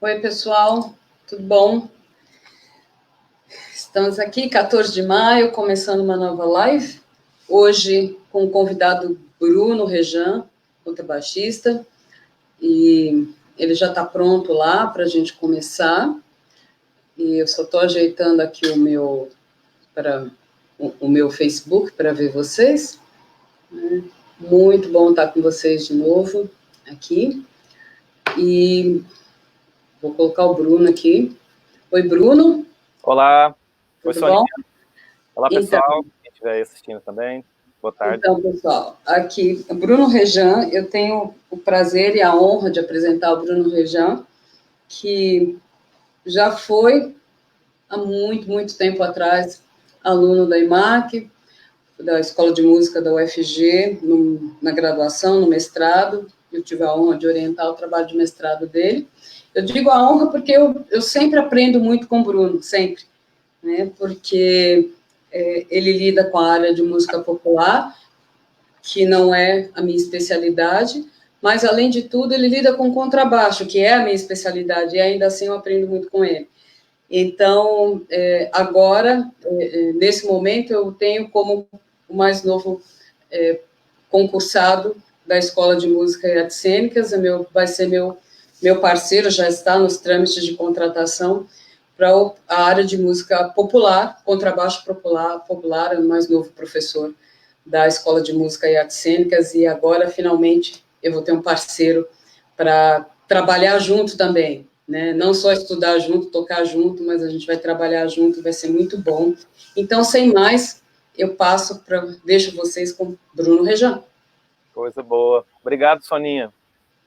Oi, pessoal, tudo bom? Estamos aqui, 14 de maio, começando uma nova live. Hoje, com o convidado Bruno Rejan, contrabaixista, e ele já está pronto lá para a gente começar. E eu só estou ajeitando aqui o meu Facebook para ver vocês. Muito bom estar com vocês de novo aqui. E vou colocar o Bruno aqui. Oi, Bruno. Olá. Oi, Tudo bom? Olá, pessoal. Quem estiver aí assistindo também. Boa tarde. Então, pessoal, aqui, Bruno Rejan, eu tenho o prazer e a honra de apresentar o Bruno Rejan, que já foi, há muito, muito tempo atrás, aluno da IMAC, da Escola de Música da UFG, na graduação, no mestrado. Eu tive a honra de orientar o trabalho de mestrado dele. Eu digo a honra porque eu sempre aprendo muito com o Bruno, sempre, né? Porque ele lida com a área de música popular, que não é a minha especialidade, mas, além de tudo, ele lida com contrabaixo, que é a minha especialidade, e ainda assim eu aprendo muito com ele. Então, agora, nesse momento, eu tenho como o mais novo concursado da Escola de Música e Artes Cênicas, vai ser meu parceiro, já está nos trâmites de contratação para a área de música popular, contrabaixo popular, é o mais novo professor da Escola de Música e Artes Cênicas, e agora, finalmente, eu vou ter um parceiro para trabalhar junto também, né? Não só estudar junto, tocar junto, mas a gente vai trabalhar junto, vai ser muito bom. Então, sem mais, eu deixo vocês com Bruno Rejan. Coisa boa. Obrigado, Soninha.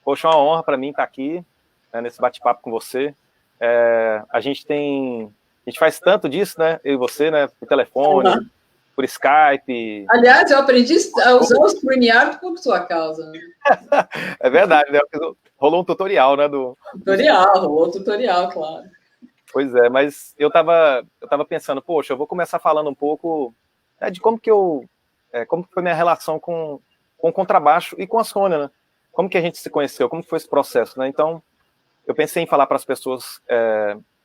Poxa, é uma honra para mim estar aqui, né, nesse bate-papo com você. A gente faz tanto disso, né? Eu e você, né? Por telefone, por Skype. Aliás, eu aprendi a usar o StreamYard por sua causa. Né? É verdade, né? Rolou um tutorial, né? Rolou tutorial, claro. Pois é, mas eu tava pensando, poxa, eu vou começar falando um pouco de como que foi minha relação com o contrabaixo e com a Sônia, né? Como que a gente se conheceu, como foi esse processo, né? Então, eu pensei em falar para as pessoas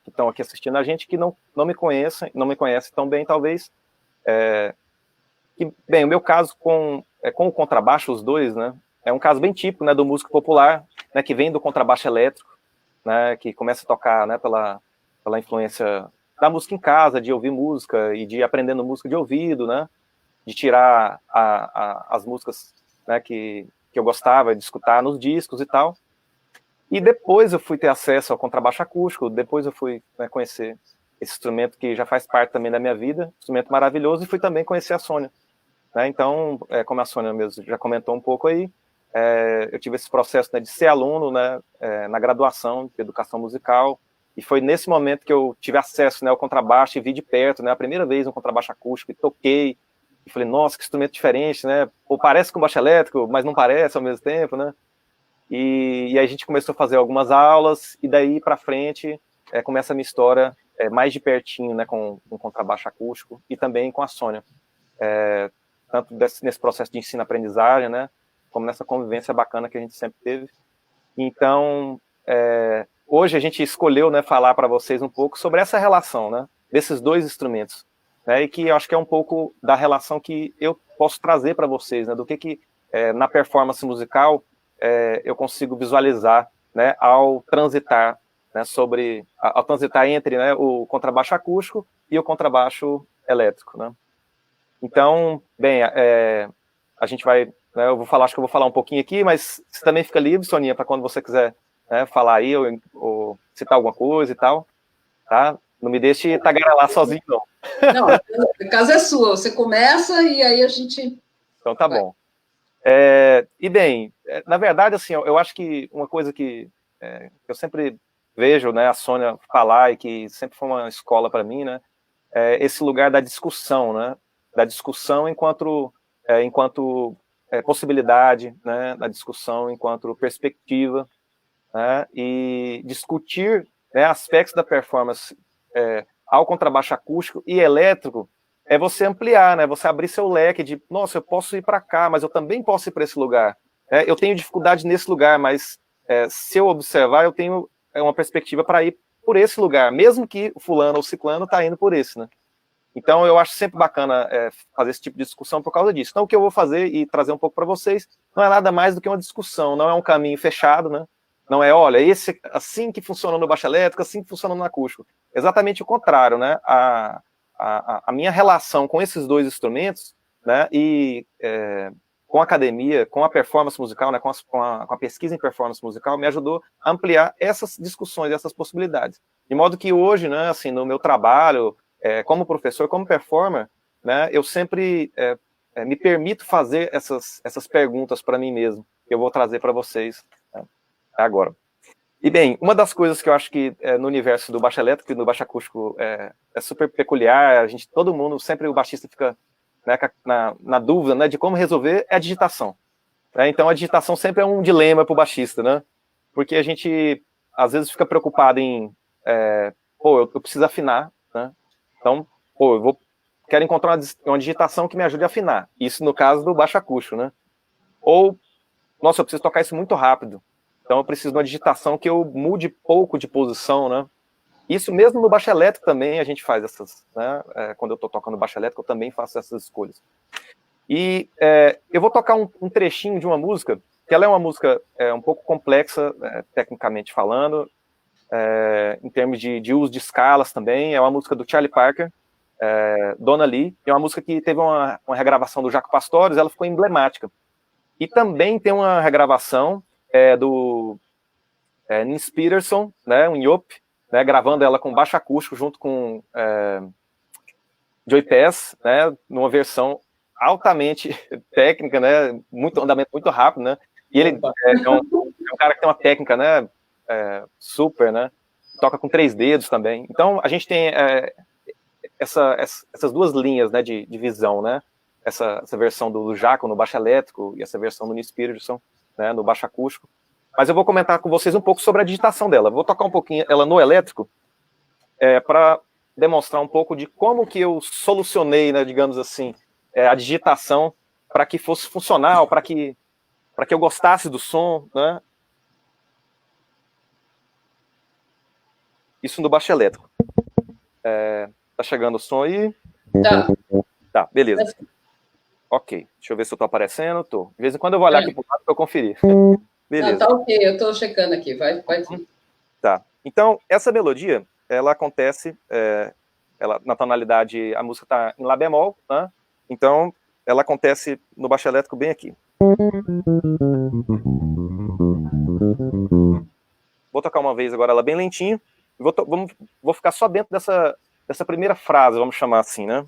que estão aqui assistindo a gente, que não me conhecem tão bem, talvez. Bem, o meu caso com o contrabaixo, os dois, né? É um caso bem típico, né, do músico popular, né, que vem do contrabaixo elétrico, né, que começa a tocar, né, pela influência da música em casa, de ouvir música e de ir aprendendo música de ouvido, né, de tirar as músicas, né, que eu gostava de escutar nos discos e tal. E depois eu fui ter acesso ao contrabaixo acústico, depois eu fui, né, conhecer esse instrumento que já faz parte também da minha vida, instrumento maravilhoso, e fui também conhecer a Sônia. Né? Então, como a Sônia mesmo já comentou um pouco aí, eu tive esse processo, né, de ser aluno, né, na graduação de educação musical, e foi nesse momento que eu tive acesso, né, ao contrabaixo e vi de perto, né, a primeira vez um contrabaixo acústico, e toquei, e falei, nossa, que instrumento diferente, né? Pô, parece com baixo elétrico, mas não parece ao mesmo tempo, né? E aí a gente começou a fazer algumas aulas, e daí para frente começa a minha história mais de pertinho, né, com contrabaixo acústico, e também com a Sônia. Tanto nesse processo de ensino-aprendizagem, né, como nessa convivência bacana que a gente sempre teve. Então, hoje a gente escolheu, né, falar para vocês um pouco sobre essa relação, né, desses dois instrumentos, né, e que eu acho que é um pouco da relação que eu posso trazer para vocês, né, do que na performance musical eu consigo visualizar, né, ao transitar, né, ao transitar entre, né, o contrabaixo acústico e o contrabaixo elétrico, né. Então, bem, a gente vai, né, acho que eu vou falar um pouquinho aqui, mas você também fica livre, Soninha, para quando você quiser, né, falar aí ou citar alguma coisa e tal, tá? Não me deixe tagarelar sozinho, não. Não, a casa é sua, você começa e aí a gente... Então tá bom. E bem, na verdade, assim, eu acho que uma coisa que eu sempre vejo, né, a Sônia falar, e que sempre foi uma escola para mim, né, esse lugar da discussão, né, da discussão enquanto possibilidade, né, da discussão enquanto perspectiva, né, e discutir, né, aspectos da performance ao contrabaixo acústico e elétrico, você ampliar, né, você abrir seu leque de, nossa, eu posso ir para cá, mas eu também posso ir para esse lugar. Eu tenho dificuldade nesse lugar, mas se eu observar, eu tenho uma perspectiva para ir por esse lugar, mesmo que o fulano ou ciclano está indo por esse, né? Então, eu acho sempre bacana fazer esse tipo de discussão por causa disso. Então, o que eu vou fazer e trazer um pouco para vocês não é nada mais do que uma discussão, não é um caminho fechado, né? Não é, olha, esse assim que funciona no baixo elétrico, assim que funciona no acústico. Exatamente o contrário, né? A minha relação com esses dois instrumentos, né? E com a academia, com a performance musical, né? Com a pesquisa em performance musical, me ajudou a ampliar essas discussões, essas possibilidades. De modo que hoje, né? Assim, no meu trabalho como professor, como performer, né, eu sempre me permito fazer essas perguntas para mim mesmo, que eu vou trazer para vocês, né, agora. E bem, uma das coisas que eu acho que no universo do baixo elétrico e do baixo acústico é super peculiar, todo mundo, sempre o baixista fica, né, na dúvida, né, de como resolver, é a digitação. Né? Então a digitação sempre é um dilema para o baixista, né, porque a gente às vezes fica preocupado em, eu preciso afinar, né. Então, quero encontrar uma digitação que me ajude a afinar. Isso no caso do baixo acústico, né? Ou, nossa, eu preciso tocar isso muito rápido. Então eu preciso de uma digitação que eu mude pouco de posição, né? Isso mesmo no baixo elétrico também a gente faz essas, né? Quando eu estou tocando baixo elétrico, eu também faço essas escolhas. E eu vou tocar um trechinho de uma música, que ela é uma música um pouco complexa, tecnicamente falando, em termos de uso de escalas também. É uma música do Charlie Parker, Donna Lee, é uma música que teve uma regravação do Jaco Pastorius, ela ficou emblemática. E também tem uma regravação do Nils Peterson, né, um Yop, né, gravando ela com baixo acústico junto com Joey Pass, né, numa versão altamente técnica, né, andamento muito rápido, né, e ele é um cara que tem uma técnica, né, super, né, toca com 3 dedos também. Então a gente tem essas duas linhas, né, de visão, né, essa versão do Jaco no baixo elétrico e essa versão do Nils Peterson, né, no baixo acústico. Mas eu vou comentar com vocês um pouco sobre a digitação dela. Vou tocar um pouquinho ela no elétrico para demonstrar um pouco de como que eu solucionei, né, digamos assim, a digitação para que fosse funcional, para que eu gostasse do som, né? Isso no baixo elétrico. Tá chegando o som aí? Tá, beleza. Ok, deixa eu ver se eu tô aparecendo. Tô. De vez em quando eu vou olhar aqui pro lado para eu conferir. Beleza. Não, tá ok, eu tô checando aqui, vai. Tá, então essa melodia, ela acontece, ela, na tonalidade, a música tá em Lá bemol, né? Então ela acontece no baixo elétrico bem aqui. Vou tocar uma vez agora ela bem lentinho. Vou ficar só dentro dessa primeira frase, vamos chamar assim, né?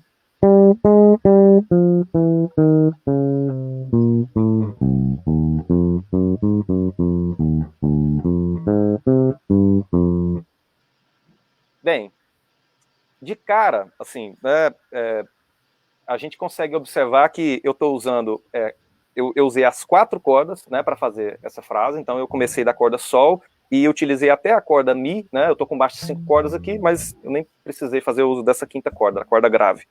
Bem, de cara, assim, né, a gente consegue observar que eu estou usando, eu usei as 4 cordas, né, para fazer essa frase. Então eu comecei da corda Sol e utilizei até a corda Mi, né? Eu estou com baixo de 5 cordas aqui, mas eu nem precisei fazer uso dessa 5ª corda, a corda grave.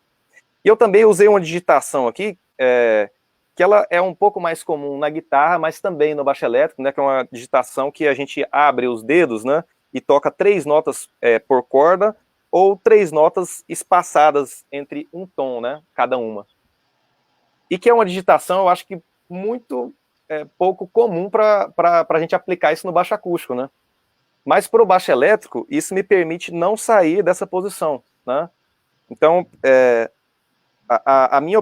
E eu também usei uma digitação aqui, que ela é um pouco mais comum na guitarra, mas também no baixo elétrico, né? Que é uma digitação que a gente abre os dedos, né? E toca 3 notas por corda, ou 3 notas espaçadas entre um tom, né? Cada uma. E que é uma digitação, eu acho que muito pouco comum para a gente aplicar isso no baixo acústico, né? Mas para o baixo elétrico, isso me permite não sair dessa posição, né? Então, a minha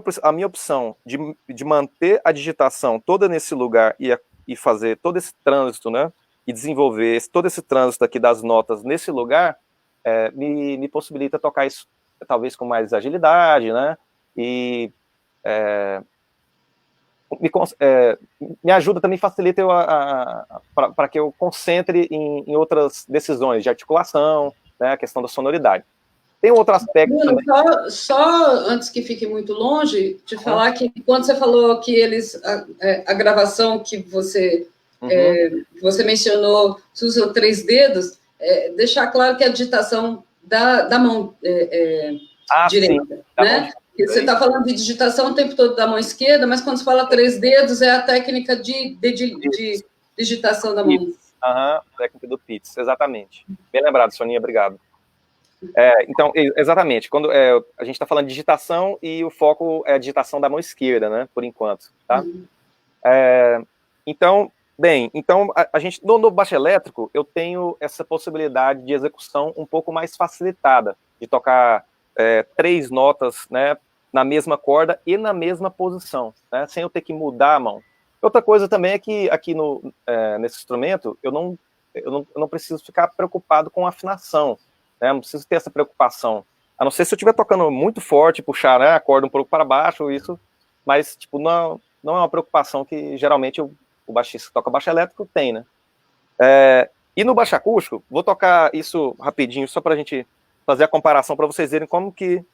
opção de manter a digitação toda nesse lugar e fazer todo esse trânsito, né? E desenvolver todo esse trânsito aqui das notas nesse lugar, me possibilita tocar isso talvez com mais agilidade, né? E me ajuda também, facilita para que eu concentre em outras decisões de articulação, né, a questão da sonoridade. Tem um outro aspecto Bruno, também. só antes que fique muito longe, de falar que quando você falou que a gravação que você mencionou, se usa 3 dedos, deixar claro que a digitação da mão direita, sim, né? Você está falando de digitação o tempo todo da mão esquerda, mas quando você fala 3 dedos, é a técnica de digitação da mão técnica do Pitts, exatamente. Bem lembrado, Soninha, obrigado. Então, exatamente, quando a gente está falando de digitação e o foco é a digitação da mão esquerda, né, por enquanto, tá? Então, a gente, no baixo elétrico, eu tenho essa possibilidade de execução um pouco mais facilitada, de tocar 3 notas, né, na mesma corda e na mesma posição, né, sem eu ter que mudar a mão. Outra coisa também é que aqui nesse instrumento, eu não preciso ficar preocupado com afinação, né, não preciso ter essa preocupação, a não ser se eu estiver tocando muito forte, puxar, né, a corda um pouco para baixo, isso, mas tipo, não é uma preocupação que geralmente o baixista que toca baixo elétrico tem, né? E no baixo acústico, vou tocar isso rapidinho, só para a gente fazer a comparação, para vocês verem como que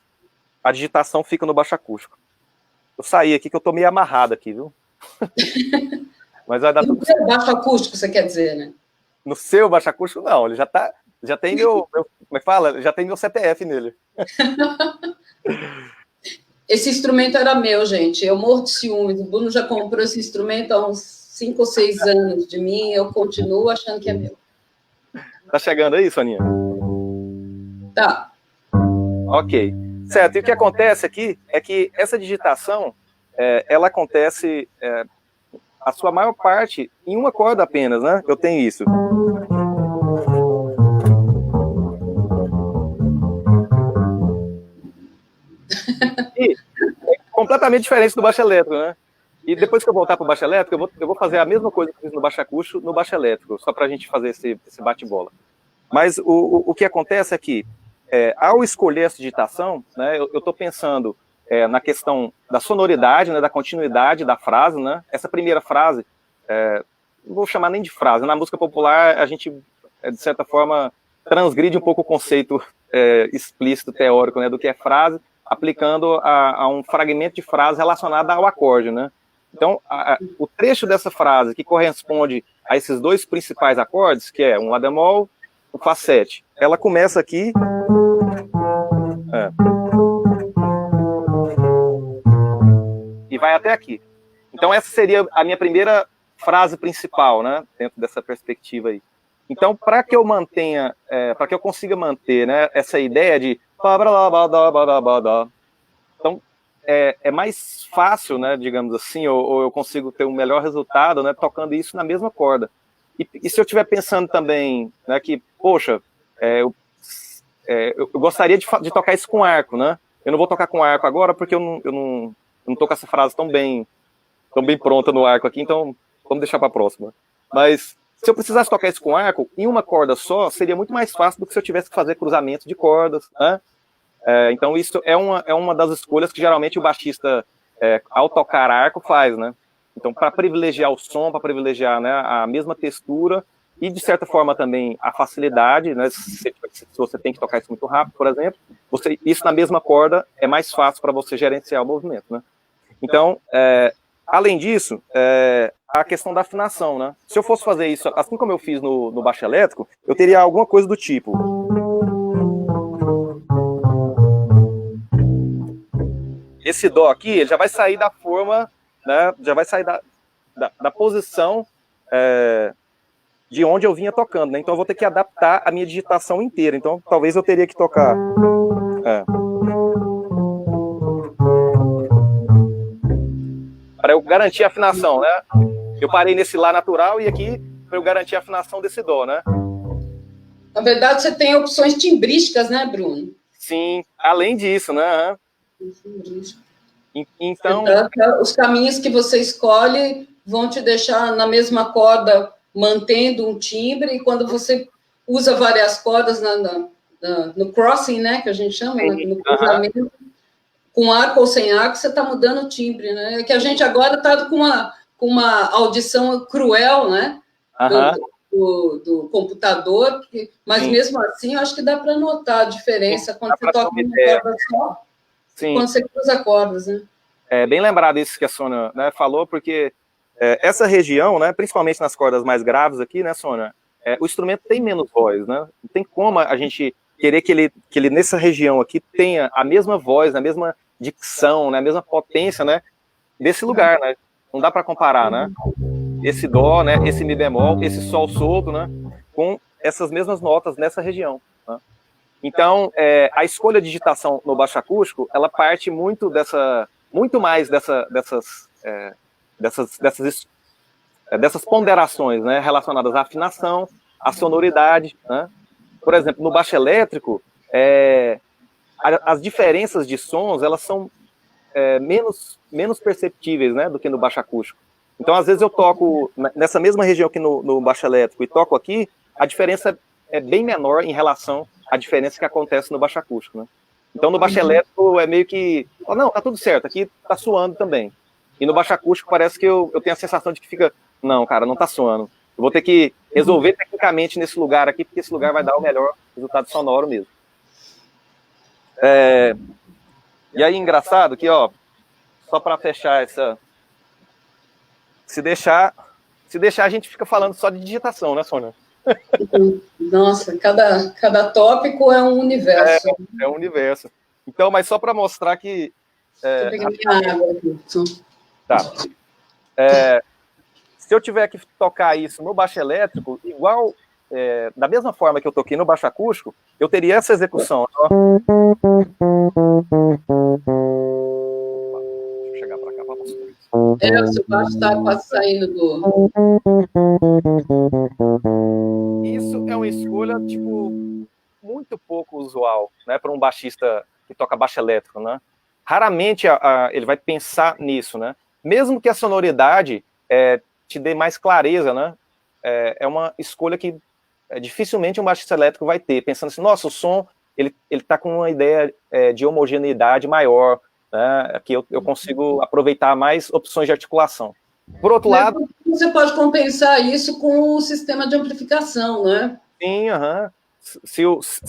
a digitação fica no baixo acústico. Eu saí aqui que eu tô meio amarrado aqui, viu? Mas vai dar tudo certo. No baixo acústico, você quer dizer, né? No seu baixo acústico, não, ele já tem meu como é que fala? Já tem meu CPF nele. Esse instrumento era meu, gente. Eu morro de ciúmes. O Bruno já comprou esse instrumento há uns 5 ou 6 anos de mim. Eu continuo achando que é meu. Tá chegando aí, Soninha? Tá. Ok. Certo. E o que acontece aqui é que essa digitação, ela acontece, a sua maior parte, em uma corda apenas, né? Eu tenho isso. E é completamente diferente do baixo elétrico, né? E depois que eu voltar para o baixo elétrico, eu vou fazer a mesma coisa que eu fiz no baixo acústico, no baixo elétrico, só para a gente fazer esse bate-bola. Mas o que acontece é que, ao escolher essa digitação, né, eu estou pensando na questão da sonoridade, né, da continuidade da frase, né? Essa primeira frase, não vou chamar nem de frase, na música popular a gente, de certa forma, transgride um pouco o conceito explícito, teórico, né, do que é frase, aplicando a um fragmento de frase relacionado ao acorde, né? Então, o trecho dessa frase que corresponde a esses 2 principais acordes, que é um Lá bemol, um Fá 7, ela começa aqui... e vai até aqui. Então, essa seria a minha primeira frase principal, né? Dentro dessa perspectiva aí. Então, para que eu mantenha, para que eu consiga manter, né, essa ideia de... Então, é mais fácil, né, digamos assim, ou eu consigo ter um melhor resultado, né, tocando isso na mesma corda. E se eu estiver pensando também, né, que, poxa, eu gostaria de tocar isso com arco, né? Eu não vou tocar com arco agora porque eu não tô com essa frase tão bem pronta no arco aqui, então vamos deixar para a próxima. Mas se eu precisasse tocar isso com arco, em uma corda só, seria muito mais fácil do que se eu tivesse que fazer cruzamento de cordas, né? Então isso é uma das escolhas que geralmente o baixista, ao tocar arco, faz, né? Então, para privilegiar o som, para privilegiar, né, a mesma textura e, de certa forma, também a facilidade, né? Se você tem que tocar isso muito rápido, por exemplo, isso na mesma corda é mais fácil para você gerenciar o movimento, né? Então, além disso, a questão da afinação, né? Se eu fosse fazer isso, assim como eu fiz no baixo elétrico, eu teria alguma coisa do tipo... Esse dó aqui, ele já vai sair da forma, né, já vai sair da posição de onde eu vinha tocando, né? Então eu vou ter que adaptar a minha digitação inteira. Então talvez eu teria que tocar... para eu garantir a afinação, né? Eu parei nesse Lá natural e aqui para eu garantir a afinação desse dó, né? Na verdade, você tem opções timbrísticas, né, Bruno? Sim, além disso, né? Então, os caminhos que você escolhe vão te deixar na mesma corda, mantendo um timbre, e quando você usa várias cordas no crossing, né, que a gente chama, no cruzamento, com arco ou sem arco, você está mudando o timbre, né? É que a gente agora está com uma audição cruel, né, do computador, mas sim, mesmo assim, eu acho que dá para notar a diferença quando você toca uma corda só, sim, quando você cruza cordas, né? Bem lembrado isso que a Sônia, né, falou, porque essa região, né, principalmente nas cordas mais graves aqui, né, Sônia, o instrumento tem menos voz, né? Não tem como a gente querer que ele nessa região aqui tenha a mesma voz, a mesma dicção, né, a mesma potência, né, desse lugar, né? Não dá para comparar, né? esse dó, né, esse mi bemol, esse sol solto, né, com essas mesmas notas nessa região. Né? Então, a escolha de digitação no baixo acústico, ela parte muito mais dessas ponderações, né, relacionadas à afinação, à sonoridade, né? Por exemplo, no baixo elétrico, as diferenças de sons, elas são menos perceptíveis, né, do que no baixo acústico. Então, às vezes eu toco nessa mesma região que no baixo elétrico e toco aqui, a diferença é bem menor em relação à diferença que acontece no baixo acústico, né? Então, no baixo elétrico é meio que, não, tá tudo certo, aqui tá suando também. E no baixo acústico parece que eu tenho a sensação de que fica, não, cara, não tá suando. Eu vou ter que resolver tecnicamente nesse lugar aqui, porque esse lugar vai dar o melhor resultado sonoro mesmo. E aí, engraçado que, ó, só para fechar essa... Se deixar, a gente fica falando só de digitação, né, Sônia? Nossa, cada tópico é um universo. É um universo. Então, mas só para mostrar que... Deixa eu pegar minha água aqui. Tá. Se eu tiver que tocar isso no baixo elétrico, igual, da mesma forma que eu toquei no baixo acústico, eu teria essa execução. Ó. Deixa eu chegar para cá para mostrar isso. O seu baixo está quase saindo do... Isso é uma escolha, tipo, muito pouco usual, né, para um baixista que toca baixo elétrico, né? Raramente ele vai pensar nisso, né? Mesmo que a sonoridade te dê mais clareza, né? É uma escolha que dificilmente um baixista elétrico vai ter, pensando assim, nossa, o som, ele tá com uma ideia de homogeneidade maior, né? Que eu consigo aproveitar mais opções de articulação. Por outro lado... Você pode compensar isso com o sistema de amplificação, né? Sim, aham. Se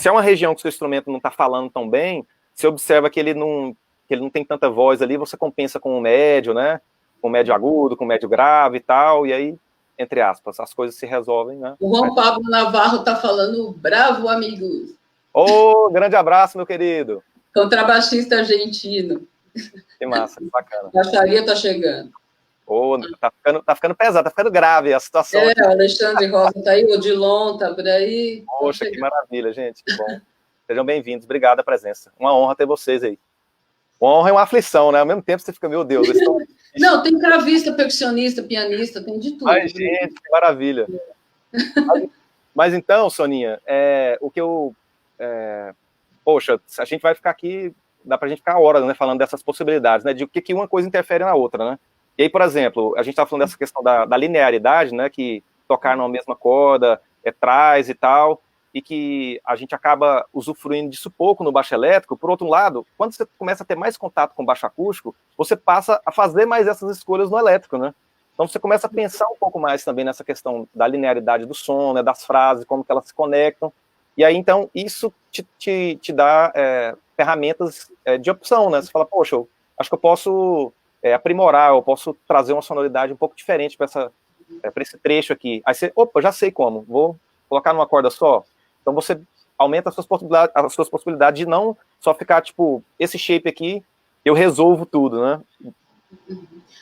é uma região que o seu instrumento não está falando tão bem, você observa que ele não tem tanta voz ali, você compensa com o médio, né? Com o médio agudo, com o médio grave e tal, e aí, entre aspas, as coisas se resolvem, né? O Juan Pablo Navarro está falando, bravo, amigos. Grande abraço, meu querido. Contrabaixista argentino. Que massa, que bacana. A baixaria está chegando. Tá ficando pesado, tá ficando grave a situação. O Alexandre Rosa tá aí, o Odilon tá por aí. Poxa, que maravilha, gente, que bom. Sejam bem-vindos, obrigado pela presença. Uma honra ter vocês aí. Uma honra e uma aflição, né? Ao mesmo tempo você fica, meu Deus. Não, tem cravista, percussionista, pianista, tem de tudo. Ai, gente, que maravilha. Mas então, Soninha, o que eu... poxa, a gente vai ficar aqui, dá pra gente ficar horas, né, falando dessas possibilidades, né, de o que uma coisa interfere na outra, né? E aí, por exemplo, a gente tá falando dessa questão da linearidade, né, que tocar numa mesma corda traz e tal, e que a gente acaba usufruindo disso pouco no baixo elétrico. Por outro lado, quando você começa a ter mais contato com o baixo acústico, você passa a fazer mais essas escolhas no elétrico, né? Então você começa a pensar um pouco mais também nessa questão da linearidade do som, né, das frases, como que elas se conectam, e aí, então, isso te dá ferramentas de opção, né? Você fala, poxa, eu acho que eu posso aprimorar, eu posso trazer uma sonoridade um pouco diferente para esse trecho aqui. Aí você, opa, já sei como, vou colocar numa corda só. Então você aumenta as suas possibilidades de não só ficar, tipo, esse shape aqui, eu resolvo tudo, né?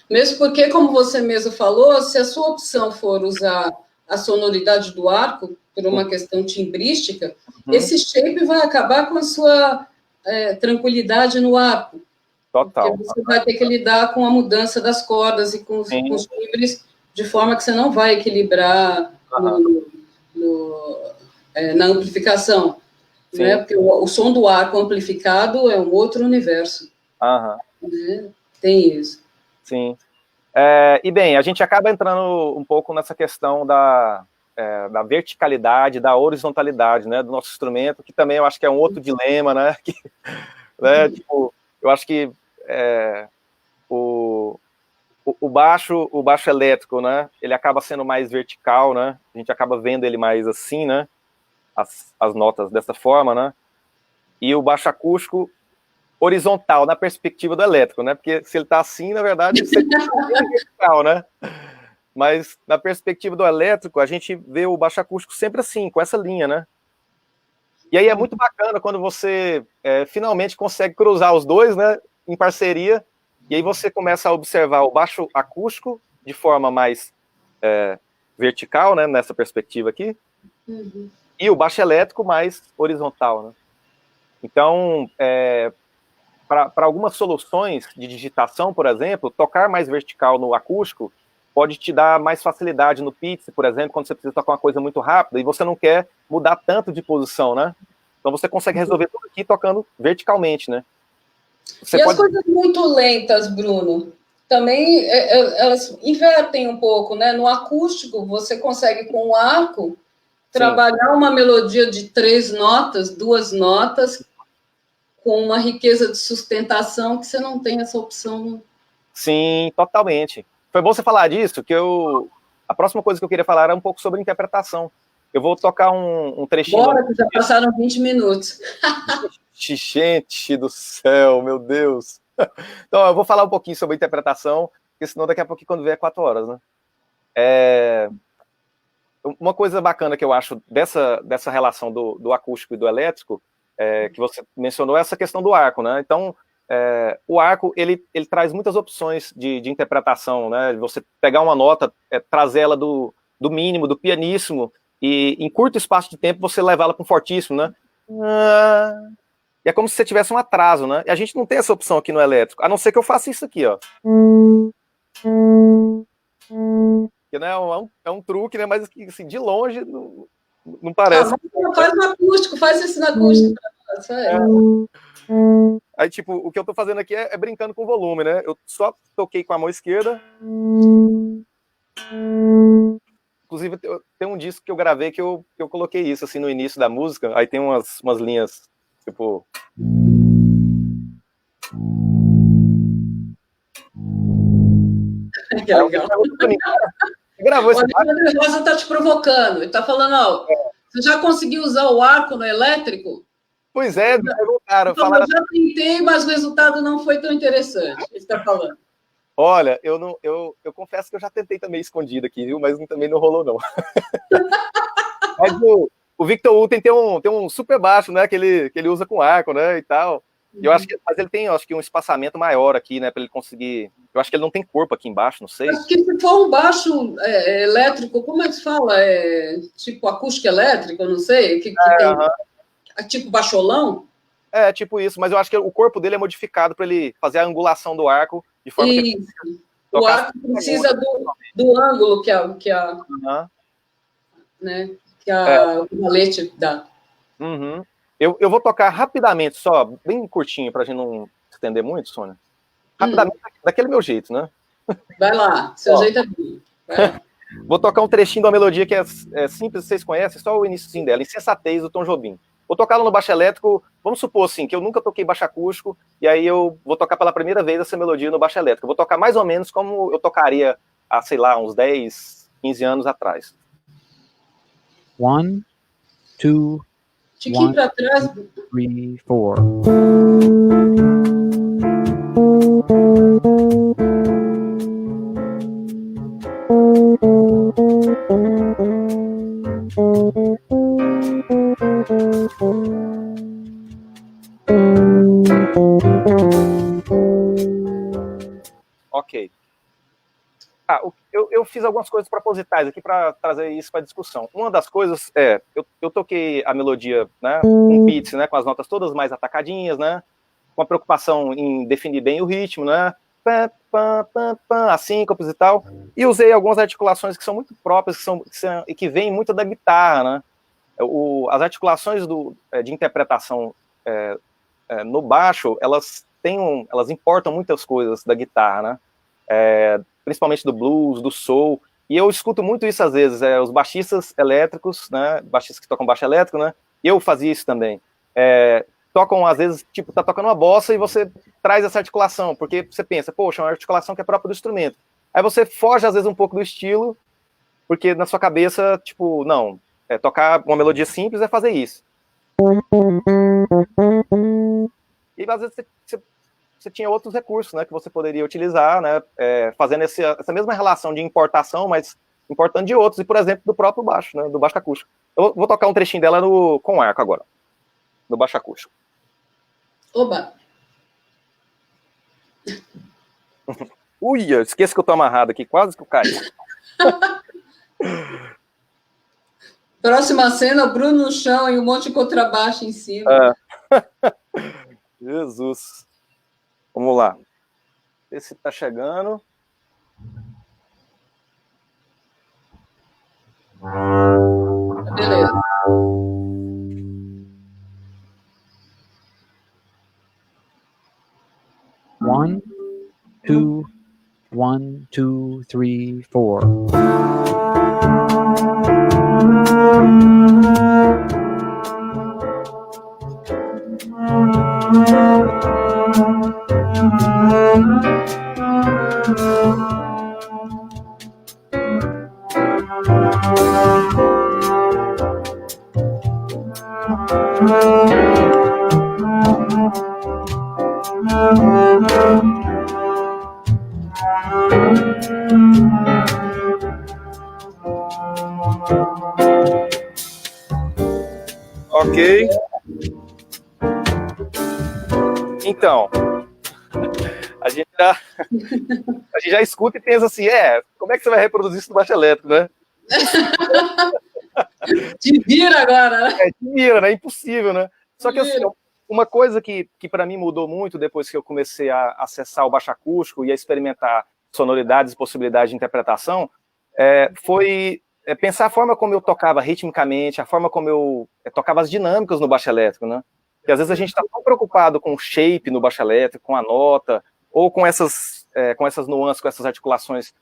Mesmo porque, como você mesmo falou, se a sua opção for usar a sonoridade do arco, por uma questão timbrística, esse shape vai acabar com a sua tranquilidade no arco. Total. Porque você vai ter que lidar com a mudança das cordas e com os timbres, de forma que você não vai equilibrar na amplificação. Né? Porque o som do arco amplificado é um outro universo. Né? Tem isso. Sim. E bem, a gente acaba entrando um pouco nessa questão da verticalidade, da horizontalidade, né, do nosso instrumento, que também eu acho que é um outro dilema, né, né, tipo, eu acho que o baixo elétrico, né, ele acaba sendo mais vertical, né, a gente acaba vendo ele mais assim, né, as notas dessa forma, né, e o baixo acústico horizontal, na perspectiva do elétrico, né, porque se ele tá assim, na verdade, ele seria vertical, né, mas na perspectiva do elétrico, a gente vê o baixo acústico sempre assim, com essa linha, né? E aí é muito bacana quando você finalmente consegue cruzar os dois, né, em parceria, e aí você começa a observar o baixo acústico de forma mais vertical, né, nessa perspectiva aqui, e o baixo elétrico mais horizontal, né? Então, para algumas soluções de digitação, por exemplo, tocar mais vertical no acústico pode te dar mais facilidade no pitch, por exemplo, quando você precisa tocar uma coisa muito rápida e você não quer mudar tanto de posição, né? Então você consegue resolver tudo aqui tocando verticalmente, né? Você e as coisas muito lentas, Bruno, também elas invertem um pouco, né? No acústico, você consegue, com o arco, trabalhar uma melodia de 3 notas, 2 notas, com uma riqueza de sustentação que você não tem essa opção. Sim, totalmente. Foi bom você falar disso, que a próxima coisa que eu queria falar era um pouco sobre interpretação. Eu vou tocar um trechinho... Bora, que já passaram 20 minutos. Gente do céu, meu Deus. Então, eu vou falar um pouquinho sobre interpretação, porque senão daqui a pouco, quando vier, 4 horas, né? Uma coisa bacana que eu acho dessa relação do acústico e do elétrico, que você mencionou, é essa questão do arco, né? Então, o arco, ele traz muitas opções de interpretação, né? Você pegar uma nota, trazer ela do mínimo, do pianíssimo, e em curto espaço de tempo você levá-la para um fortíssimo, né? E é como se você tivesse um atraso, né? E a gente não tem essa opção aqui no elétrico, a não ser que eu faça isso aqui, ó. Que, né, é um truque, né? Mas assim, de longe não parece. Mas faz no acústico, faz isso no acústico. Aí, tipo, o que eu tô fazendo aqui é brincando com o volume, né? Eu só toquei com a mão esquerda. Inclusive, tem um disco que eu gravei que eu coloquei isso, assim, no início da música. Aí tem umas linhas, tipo... Que legal. Gravou esse o André Rosa está te provocando. Ele está falando, ó, você já conseguiu usar o arco no elétrico? Pois é, me perguntaram. Eu já tentei, mas o resultado não foi tão interessante. Ele está falando. Olha, eu confesso que eu já tentei também escondido aqui, viu? Mas também não rolou, não. Mas o Victor Uten tem um super baixo, né? Que ele usa com arco, né? E tal. Eu acho que, mas ele tem, acho que, um espaçamento maior aqui, né? Para ele conseguir. Eu acho que ele não tem corpo aqui embaixo, não sei. Acho que se for um baixo elétrico, como é que se fala? Tipo acústico elétrico, eu não sei. Que tem, tipo baixolão? É, tipo isso, mas eu acho que o corpo dele é modificado para ele fazer a angulação do arco de forma que o arco precisa do ângulo que o valete dá. Eu vou tocar rapidamente, só, bem curtinho, para a gente não se estender muito, Sônia. Rapidamente, daquele meu jeito, né? Vai lá, seu jeito é bom. Vou tocar um trechinho de uma melodia que é simples, vocês conhecem, só o iniciozinho dela, Insensatez, do Tom Jobim. Vou tocar no baixo elétrico, vamos supor assim, que eu nunca toquei baixo acústico, e aí eu vou tocar pela primeira vez essa melodia no baixo elétrico. Eu vou tocar mais ou menos como eu tocaria há, sei lá, uns 10, 15 anos atrás. 1, 2, Tiquinho para trás. 3, 4. Ok. Eu fiz algumas coisas propositais aqui para trazer isso para discussão. Uma das coisas eu toquei a melodia, né, com pitch, né, com as notas todas mais atacadinhas, né, com a preocupação em definir bem o ritmo, né, as síncopes e tal, e usei algumas articulações que são muito próprias, e que vêm muito da guitarra, né. As articulações de interpretação no baixo, elas importam muitas coisas da guitarra, né, principalmente do blues, do soul, e eu escuto muito isso às vezes, os baixistas elétricos, né, baixistas que tocam baixo elétrico, né, eu fazia isso também, tocam às vezes, tipo, tá tocando uma bossa e você traz essa articulação, porque você pensa, poxa, é uma articulação que é própria do instrumento, aí você foge às vezes um pouco do estilo, porque na sua cabeça, tipo, não, tocar uma melodia simples é fazer isso. E às vezes você tinha outros recursos, né, que você poderia utilizar, né, fazendo essa mesma relação de importação, mas importando de outros, e por exemplo, do próprio baixo, né, do baixo acústico. Eu vou tocar um trechinho dela com arco agora, no baixo acústico. Oba! Uia, esqueça que eu tô amarrado aqui, quase que eu caí. Próxima cena, o Bruno no chão e um monte de contrabaixo em cima. Jesus. Vamos lá. Esse tá chegando. Beleza. One, two, 1, 2, 3, 4. Ok. Então, a gente já escuta e pensa assim, como é que você vai reproduzir isso no baixo elétrico, né? Te vira agora, né? Te vira, né? Impossível, né? Só que assim, uma coisa que para mim mudou muito depois que eu comecei a acessar o baixo acústico e a experimentar sonoridades e possibilidades de interpretação, foi pensar a forma como eu tocava ritmicamente, a forma como eu tocava as dinâmicas no baixo elétrico, né? Porque às vezes a gente está tão preocupado com o shape no baixo elétrico, com a nota, ou com essas nuances, com essas articulações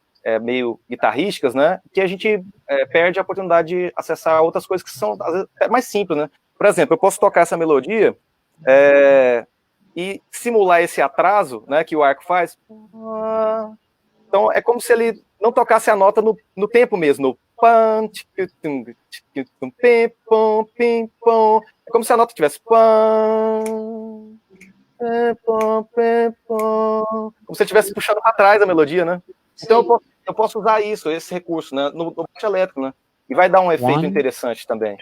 meio guitarrísticas, né? Que a gente perde a oportunidade de acessar outras coisas que são às vezes, mais simples, né? Por exemplo, eu posso tocar essa melodia e simular esse atraso, né, que o arco faz. Então é como se ele não tocasse a nota no tempo mesmo, no pam, é como se a nota tivesse pam, como se ele estivesse puxando para trás a melodia, né? Então eu posso usar esse recurso, né, no baixo elétrico, né? E vai dar um efeito interessante também.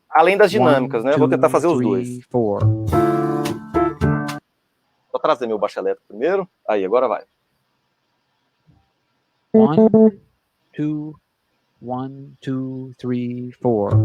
Além das dinâmicas, né? Eu vou tentar fazer os dois. Vou trazer meu baixo elétrico primeiro. Aí, agora vai. 1, 2, 1, 2, 3, 4.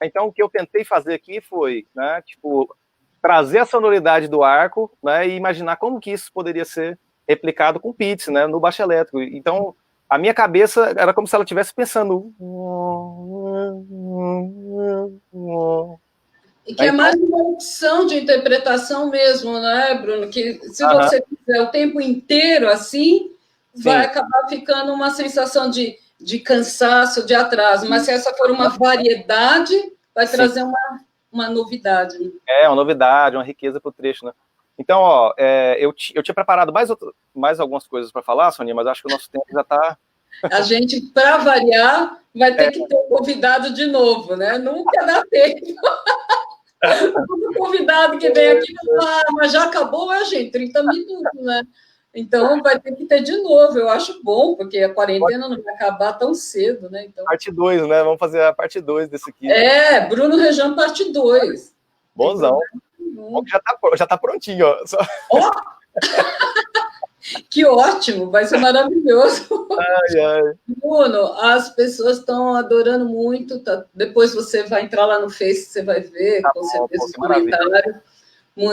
Então, o que eu tentei fazer aqui foi, né, tipo, trazer a sonoridade do arco, né, e imaginar como que isso poderia ser replicado com pitch, né, no baixo elétrico. Então, a minha cabeça era como se ela estivesse pensando. E que é mais uma opção de interpretação mesmo, né, Bruno? Que se você fizer o tempo inteiro assim, vai acabar ficando uma sensação de cansaço, de atraso. Mas se essa for uma variedade, vai trazer uma novidade. Né? Uma novidade, uma riqueza para o trecho, né? Então, ó, eu tinha preparado mais algumas coisas para falar, Sonia, mas acho que o nosso tempo já está... A gente, para variar, vai ter que ter um convidado de novo, né? Nunca dá tempo. O convidado que vem aqui fala, mas já acabou, gente, 30 minutos, né? Então, vai ter que ter de novo. Eu acho bom, porque a quarentena não vai acabar tão cedo, né? Então... Parte 2, né? Vamos fazer a parte 2 desse aqui. Bruno Rejan, parte 2. Bonzão. Bom, já tá prontinho, ó. Oh! Que ótimo, vai ser maravilhoso. Ai. Bruno, as pessoas estão adorando muito. Depois você vai entrar lá no Face, você vai ver, com certeza, os comentários.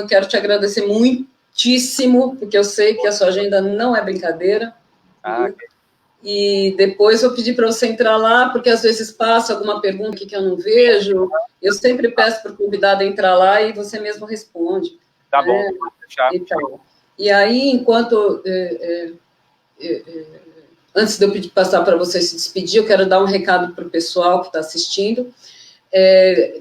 Quero te agradecer muitíssimo, porque eu sei que a sua agenda não é brincadeira. E depois eu pedi para você entrar lá, porque às vezes passa alguma pergunta que eu não vejo. Eu sempre peço para o convidado entrar lá e você mesmo responde. Tá bom, vou deixar. Então, e aí, enquanto... antes de eu passar para você se despedir, eu quero dar um recado para o pessoal que está assistindo.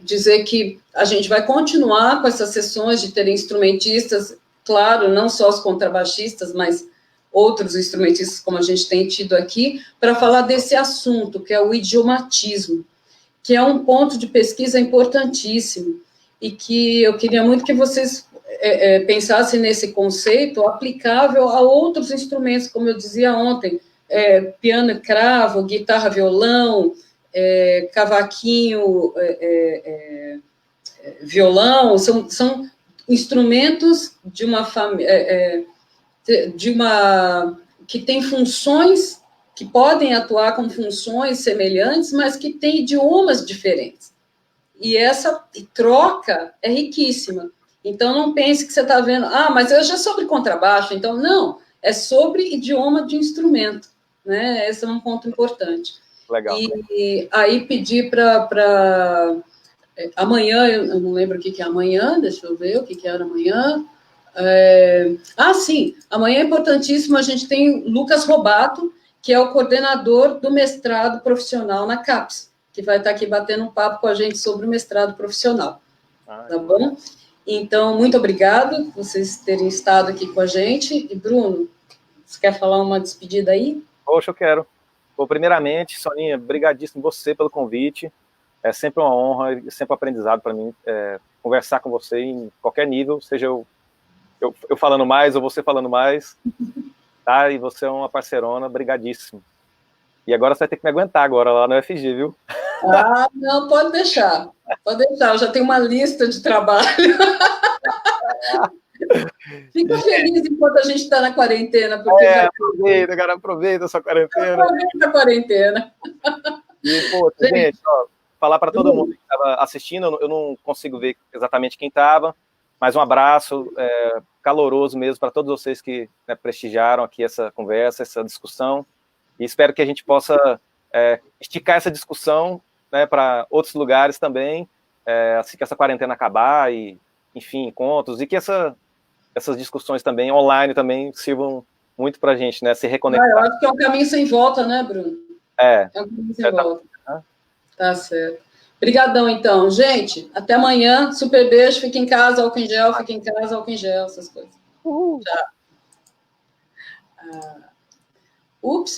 Dizer que a gente vai continuar com essas sessões de ter instrumentistas, claro, não só os contrabaixistas, mas outros instrumentistas, como a gente tem tido aqui, para falar desse assunto, que é o idiomatismo, que é um ponto de pesquisa importantíssimo, e que eu queria muito que vocês pensassem nesse conceito aplicável a outros instrumentos, como eu dizia ontem, piano e cravo, guitarra, violão, cavaquinho, violão, são instrumentos que têm funções, que podem atuar com funções semelhantes, mas que têm idiomas diferentes. E essa troca é riquíssima. Então, não pense que você está vendo, mas eu já sobre contrabaixo, então, não, é sobre idioma de instrumento, né? Esse é um ponto importante. Legal. E aí pedir para amanhã, eu não lembro o que é amanhã, deixa eu ver o que era amanhã. Sim, amanhã é importantíssimo, a gente tem Lucas Robato, que é o coordenador do mestrado profissional na CAPES, que vai estar aqui batendo um papo com a gente sobre o mestrado profissional. Tá bom? Então, muito obrigado por vocês terem estado aqui com a gente. E, Bruno, você quer falar uma despedida aí? Poxa, eu quero. Bom, primeiramente, Soninha, brigadíssimo você pelo convite. É sempre uma honra e sempre um aprendizado para mim conversar com você em qualquer nível, seja eu falando mais ou você falando mais, tá? E você é uma parceirona, brigadíssimo. E agora você vai ter que me aguentar agora lá no UFG, viu? Não, pode deixar, eu já tenho uma lista de trabalho. Fica feliz enquanto a gente está na quarentena. Porque aproveita a sua quarentena. Aproveita a quarentena. E, pô, gente, falar para todo mundo que estava assistindo, eu não consigo ver exatamente quem estava, mas um abraço caloroso mesmo para todos vocês que prestigiaram aqui essa conversa, essa discussão, e espero que a gente possa esticar essa discussão para outros lugares também, assim que essa quarentena acabar, e, enfim, encontros, e que essas discussões também, online, também sirvam muito para a gente, se reconectar. Eu acho que é um caminho sem volta, né, Bruno? É um caminho sem volta. Tá certo. Obrigadão, então. Gente, até amanhã. Super beijo. Fique em casa, álcool em gel. Fique em casa, álcool em gel, essas coisas. Tchau. Ups.